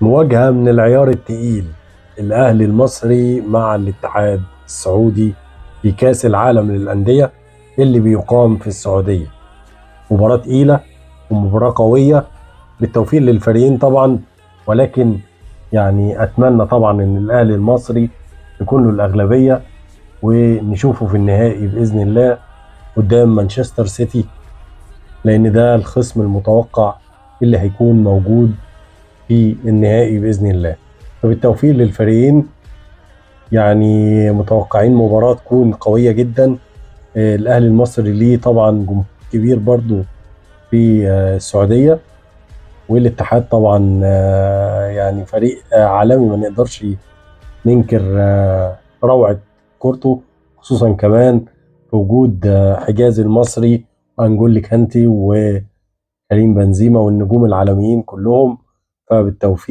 مواجهة من العيار التقيل، الأهلي المصري مع الاتحاد السعودي في كأس العالم للأندية اللي بيقام في السعودية. مباراة تقيلة ومباراة قوية، بالتوفيق للفريقين طبعا، ولكن يعني أتمنى طبعا إن الأهلي المصري يكون له الأغلبية ونشوفه في النهائي بإذن الله قدام مانشستر سيتي، لأن ده الخصم المتوقع اللي هيكون موجود في النهائي بإذن الله. فبالتوفيق للفريقين، يعني متوقعين مباراة تكون قوية جدا. الأهلي المصري ليه طبعا جمهور كبير برضو في السعودية، والاتحاد طبعا يعني فريق عالمي ما نقدرش ننكر روعة كورته، خصوصا كمان في وجود حجازي المصري وأنجولي كانتي وكريم بنزيما والنجوم العالميين كلهم. فبالتوفيق